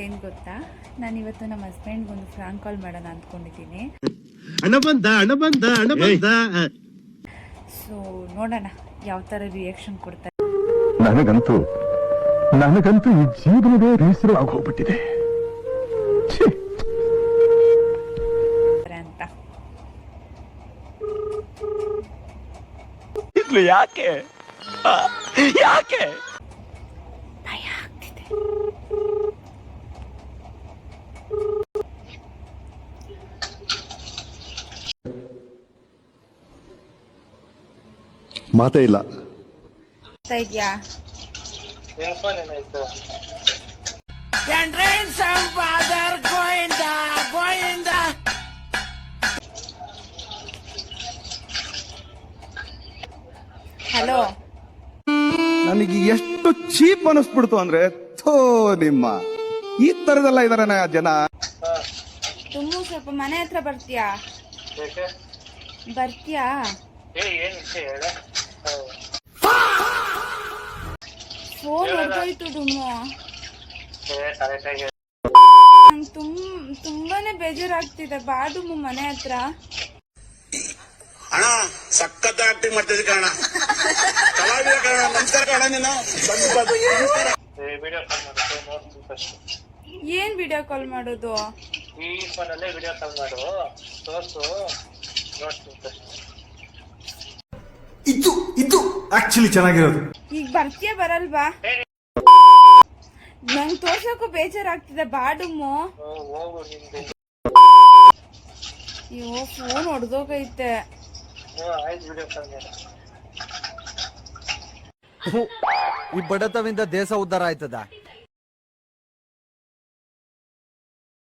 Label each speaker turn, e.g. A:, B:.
A: ಏನ್ ಗೊತ್ತಾ, ನಾನು ಇವತ್ತು ನಮ್ಮ ಹಸ್ಬೆಂಡ್ಗೆ ಒಂದು ಫ್ರಾಂಕ್ ಕಾಲ್ ಮಾಡೋಣ ಅಂದ್ಕೊಂಡಿದ್ದೀನಿ. ಸೊ ನೋಡೋಣ ಯಾವ ಥರ ರಿಯಾಕ್ಷನ್ ಕೊಡ್ತಾರೆ
B: ನನಗಂತೂ ಈ ಜೀವನವೇ ಬೇಸರವಾಗಿ ಹೋಗ್ಬಿಟ್ಟಿದೆ
A: ಅಂತ.
B: ಯಾಕೆ ಯಾಕೆ
A: ಭಯ ಆಗ್ತಿದೆ.
B: ಮಾತೇ ಇಲ್ಲ.
A: ಇದೆಯಾ ಹಲೋ.
C: ನನಗೆ ಎಷ್ಟು ಚೀಪ್ ಅನಿಸ್ಬಿಡ್ತು ಅಂದ್ರೆ, ಥೋ ನಿಮ್ಮ ಈ ತರದೆಲ್ಲ ಇದಾರೆ ಜನ.
A: ತುಂಬಾ ಸ್ವಲ್ಪ ಮನೆ ಹತ್ರ ಬರ್ತೀಯಾ? ಫೋನ್ ಹೊರಟೋಯ್ತು ಡುಮ್ಮು. ನಂಗೆ ತುಂಬಾನೇ ಬೇಜಾರಾಗ್ತಿದೆ. ಬಾ ಡುಮ್ಮು ಮನೆ ಹತ್ರ.
D: ಅಣ್ಣ ಸಖತ್ ಆಕ್ಟಿಂಗ್ ಮಾಡ್ತಿದ್ದೆ ಕಣ. ಕಲಾವಿದ ಕಣ. ನಮಸ್ಕಾರ ಕಣ. ನೀನು
A: ಏನ್ ವಿಡಿಯೋ ಕಾಲ್ ಮಾಡೋದು?
E: ಈ ಫೋನ್ ಅಲ್ಲೇ ವಿಡಿಯೋ ಕಾಲ್ ಮಾಡು, ತೋರ್ಸು, ನೋಡ್ತೀನಿ.
F: ಇದು ಆಕ್ಚುಲಿ ಚೆನ್ನಾಗಿರೋದು.
A: ಈಗ ಬರ್ತೀಯ ಬರಲ್ವಾ? ನಂಗೆ ತೋರ್ಸಕ್ಕೂ ಬೇಜಾರಾಗ್ತಿದೆ. ಬಾ ಡುಮ್ಮು.
E: ಹೋಗು ನಿಮ್ಗೆ.
A: ಅಯ್ಯೋ ಫೋನ್ ಹೊಡೆದೋಗೈತೆ.
E: ಆಯ್ತು, ವಿಡಿಯೋ ಕಾಲ್ ಮಾಡು.
G: ಈ ಬಡತವಿಂದ ದೇಶ ಉದ್ಧಾರ ಆಯ್ತದ.